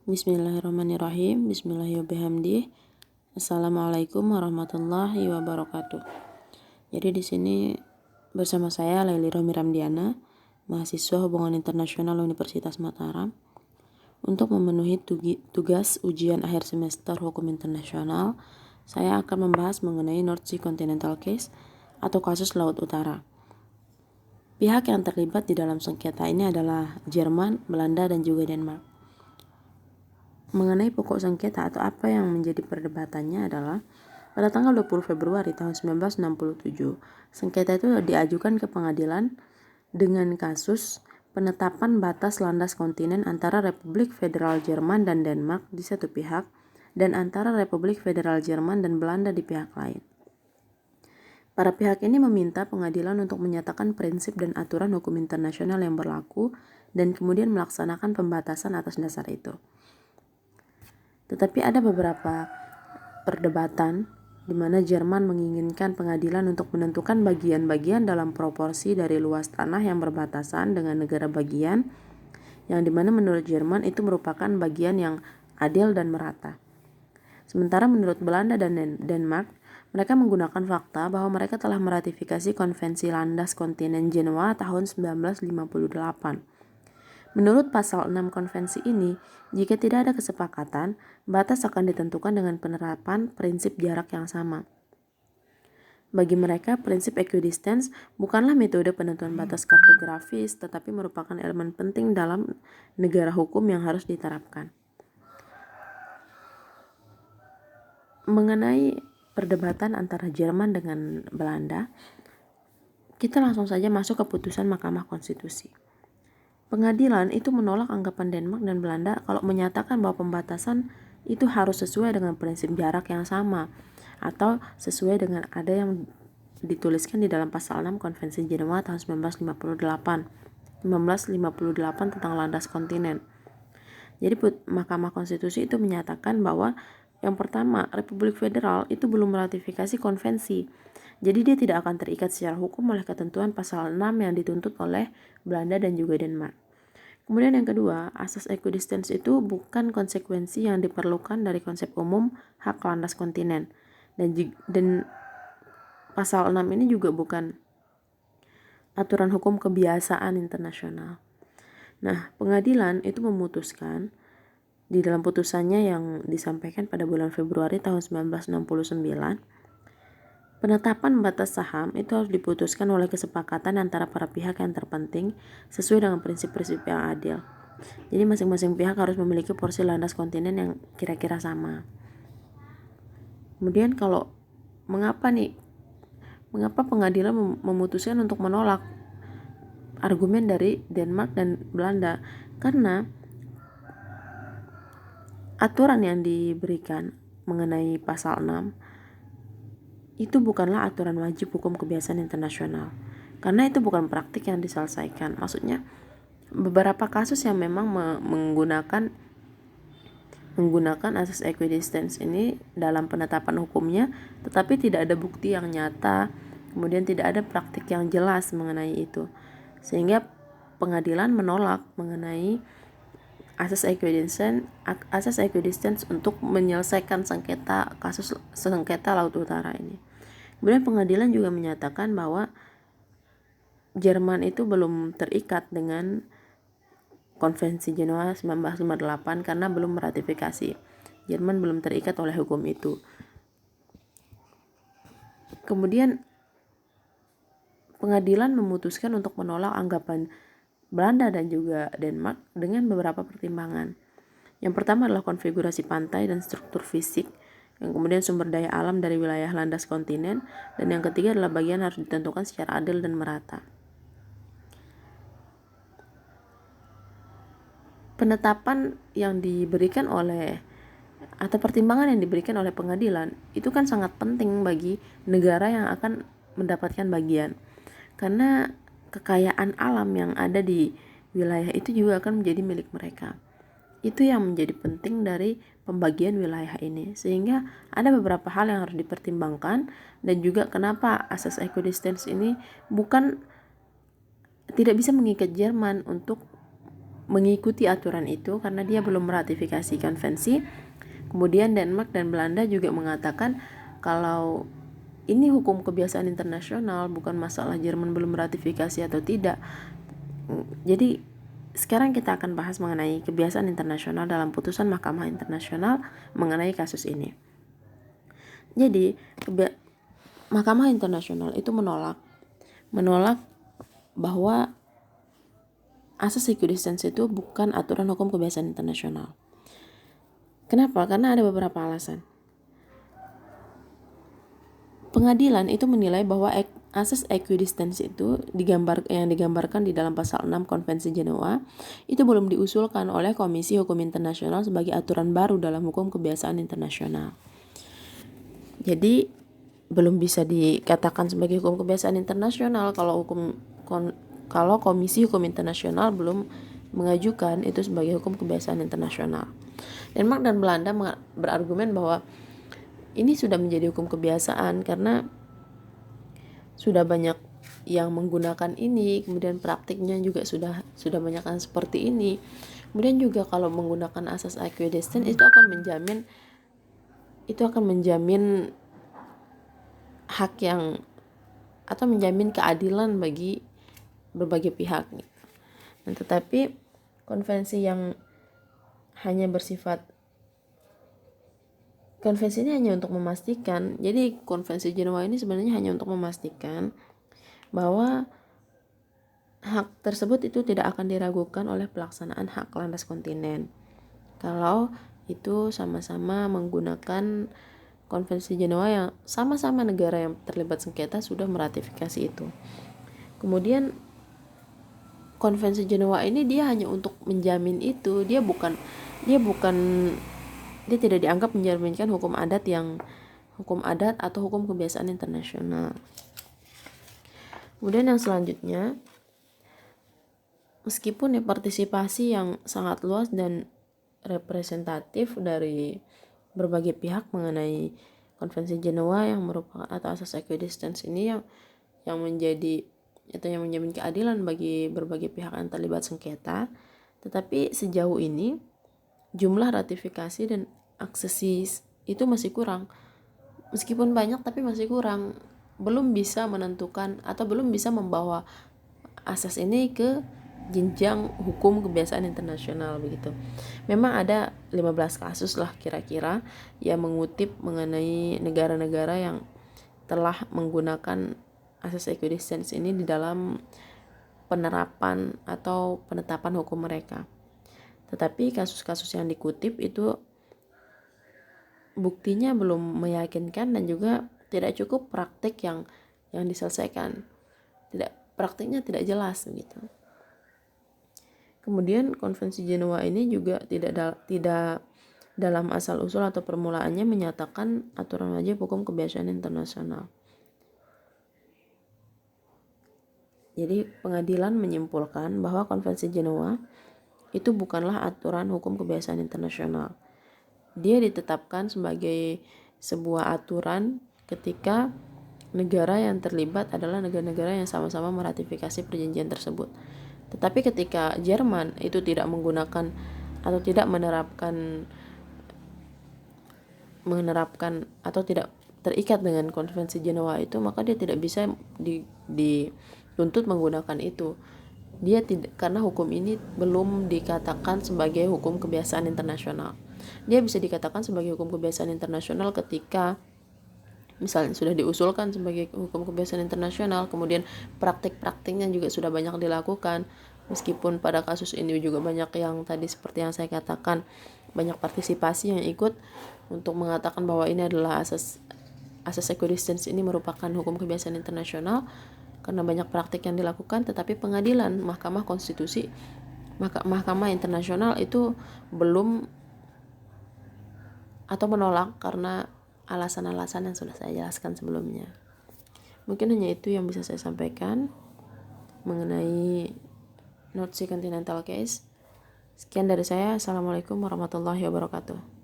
Bismillahirrahmanirrahim. Bismillahirrahmanirrahim. Assalamualaikum warahmatullahi wabarakatuh. Jadi di sini bersama saya Laili Romi Ramdiana, mahasiswa Hubungan Internasional Universitas Mataram, untuk memenuhi tugas ujian akhir semester Hukum Internasional. Saya akan membahas mengenai North Sea Continental Case atau kasus Laut Utara. Pihak yang terlibat di dalam sengketa ini adalah Jerman, Belanda, dan juga Denmark. Mengenai pokok sengketa atau apa yang menjadi perdebatannya adalah pada tanggal 20 Februari tahun 1967, sengketa itu diajukan ke pengadilan dengan kasus penetapan batas landas kontinen antara Republik Federal Jerman dan Denmark di satu pihak dan antara Republik Federal Jerman dan Belanda di pihak lain. Para pihak ini meminta pengadilan untuk menyatakan prinsip dan aturan hukum internasional yang berlaku dan kemudian melaksanakan pembatasan atas dasar itu. Tetapi ada beberapa perdebatan di mana Jerman menginginkan pengadilan untuk menentukan bagian-bagian dalam proporsi dari luas tanah yang berbatasan dengan negara bagian, yang dimana menurut Jerman itu merupakan bagian yang adil dan merata. Sementara menurut Belanda dan Denmark, mereka menggunakan fakta bahwa mereka telah meratifikasi Konvensi Landas Kontinen Jenewa tahun 1958. Menurut pasal 6 konvensi ini, jika tidak ada kesepakatan, batas akan ditentukan dengan penerapan prinsip jarak yang sama. Bagi mereka, prinsip equidistance bukanlah metode penentuan batas kartografis, tetapi merupakan elemen penting dalam negara hukum yang harus diterapkan. Mengenai perdebatan antara Jerman dengan Belanda, kita langsung saja masuk ke putusan Mahkamah Konstitusi. Pengadilan itu menolak anggapan Denmark dan Belanda kalau menyatakan bahwa pembatasan itu harus sesuai dengan prinsip jarak yang sama atau sesuai dengan ada yang dituliskan di dalam pasal 6 Konvensi Jenewa tahun 1958 tentang landas kontinen. Jadi Mahkamah Konstitusi itu menyatakan bahwa yang pertama, Republik Federal itu belum meratifikasi konvensi. Jadi dia tidak akan terikat secara hukum oleh ketentuan pasal 6 yang dituntut oleh Belanda dan juga Denmark. Kemudian yang kedua, asas equidistance itu bukan konsekuensi yang diperlukan dari konsep umum hak landas kontinen. Dan pasal 6 ini juga bukan aturan hukum kebiasaan internasional. Nah, pengadilan itu memutuskan di dalam putusannya yang disampaikan pada bulan Februari tahun 1969, penetapan batas saham itu harus diputuskan oleh kesepakatan antara para pihak yang terpenting sesuai dengan prinsip-prinsip yang adil. Jadi masing-masing pihak harus memiliki porsi landas kontinen yang kira-kira sama. Kemudian mengapa pengadilan memutuskan untuk menolak argumen dari Denmark dan Belanda? Karena aturan yang diberikan mengenai pasal 6 itu bukanlah aturan wajib hukum kebiasaan internasional. Karena itu bukan praktik yang diselesaikan. Maksudnya beberapa kasus yang memang menggunakan asas equidistance ini dalam penetapan hukumnya, tetapi tidak ada bukti yang nyata, kemudian tidak ada praktik yang jelas mengenai itu. Sehingga pengadilan menolak mengenai asas equidistance untuk menyelesaikan kasus sengketa Laut Utara ini. Kemudian pengadilan juga menyatakan bahwa Jerman itu belum terikat dengan Konvensi Jenewa 1958 karena belum meratifikasi. Jerman belum terikat oleh hukum itu. Kemudian pengadilan memutuskan untuk menolak anggapan Belanda dan juga Denmark dengan beberapa pertimbangan. Yang pertama adalah konfigurasi pantai dan struktur fisik, yang kemudian sumber daya alam dari wilayah landas kontinen, dan yang ketiga adalah bagian harus ditentukan secara adil dan merata. Penetapan yang diberikan atau pertimbangan yang diberikan oleh pengadilan itu kan sangat penting bagi negara yang akan mendapatkan bagian. Karena kekayaan alam yang ada di wilayah itu juga akan menjadi milik mereka. Itu yang menjadi penting dari pembagian wilayah ini. Sehingga ada beberapa hal yang harus dipertimbangkan, dan juga kenapa asas equidistance ini tidak bisa mengikat Jerman untuk mengikuti aturan itu karena dia belum meratifikasi konvensi. Kemudian Denmark dan Belanda juga mengatakan kalau ini hukum kebiasaan internasional, bukan masalah Jerman belum meratifikasi atau tidak. Jadi sekarang kita akan bahas mengenai kebiasaan internasional dalam putusan Mahkamah Internasional mengenai kasus ini. Jadi Mahkamah Internasional itu menolak bahwa asas equidistance itu bukan aturan hukum kebiasaan internasional. Kenapa? Karena ada beberapa alasan. Pengadilan itu menilai bahwa asas equidistance itu yang digambarkan di dalam pasal 6 Konvensi Jenewa itu belum diusulkan oleh Komisi Hukum Internasional sebagai aturan baru dalam hukum kebiasaan internasional. Jadi belum bisa dikatakan sebagai hukum kebiasaan internasional kalau Komisi Hukum Internasional belum mengajukan itu sebagai hukum kebiasaan internasional. Denmark dan Belanda berargumen bahwa ini sudah menjadi hukum kebiasaan karena sudah banyak yang menggunakan ini, kemudian praktiknya juga sudah banyak yang seperti ini. Kemudian juga kalau menggunakan asas equidistance itu akan menjamin hak yang atau menjamin keadilan bagi berbagai pihak. Nah, tetapi konvensi ini hanya untuk memastikan. Jadi Konvensi Jenewa ini sebenarnya hanya untuk memastikan bahwa hak tersebut itu tidak akan diragukan oleh pelaksanaan hak landas kontinen. Kalau itu sama-sama menggunakan Konvensi Jenewa yang sama-sama negara yang terlibat sengketa sudah meratifikasi itu. Kemudian Konvensi Jenewa ini dia hanya untuk menjamin itu, dia tidak dianggap mencerminkan hukum adat atau hukum kebiasaan internasional. Kemudian yang selanjutnya, meskipun partisipasi yang sangat luas dan representatif dari berbagai pihak mengenai Konvensi Jenewa yang merupakan atau asas equidistance ini yang menjamin keadilan bagi berbagai pihak yang terlibat sengketa, tetapi sejauh ini jumlah ratifikasi dan aksesi itu masih kurang. Meskipun banyak tapi masih kurang, belum bisa menentukan atau belum bisa membawa asas ini ke jenjang hukum kebiasaan internasional begitu. Memang ada 15 kasus lah kira-kira yang mengutip mengenai negara-negara yang telah menggunakan asas equidistance ini di dalam penerapan atau penetapan hukum mereka. Tetapi kasus-kasus yang dikutip itu buktinya belum meyakinkan dan juga tidak cukup praktik yang diselesaikan. Praktiknya tidak jelas gitu. Kemudian Konvensi Jenewa ini juga tidak dalam asal usul atau permulaannya menyatakan aturan wajib hukum kebiasaan internasional. Jadi pengadilan menyimpulkan bahwa Konvensi Jenewa itu bukanlah aturan hukum kebiasaan internasional. Dia ditetapkan sebagai sebuah aturan ketika negara yang terlibat adalah negara-negara yang sama-sama meratifikasi perjanjian tersebut. Tetapi ketika Jerman itu tidak menggunakan atau tidak menerapkan atau tidak terikat dengan Konvensi Jenewa itu, maka dia tidak bisa dituntut menggunakan itu. Dia tidak, karena hukum ini belum dikatakan sebagai hukum kebiasaan internasional. Dia bisa dikatakan sebagai hukum kebiasaan internasional ketika misalnya sudah diusulkan sebagai hukum kebiasaan internasional, kemudian praktik-praktiknya juga sudah banyak dilakukan. Meskipun pada kasus ini juga banyak yang tadi seperti yang saya katakan, banyak partisipasi yang ikut untuk mengatakan bahwa ini adalah asas equidistance ini merupakan hukum kebiasaan internasional karena banyak praktik yang dilakukan, tetapi pengadilan Mahkamah Konstitusi, Mahkamah Internasional itu belum atau menolak karena alasan-alasan yang sudah saya jelaskan sebelumnya. Mungkin hanya itu yang bisa saya sampaikan mengenai North Sea Continental Case. Sekian dari saya. Assalamualaikum warahmatullahi wabarakatuh.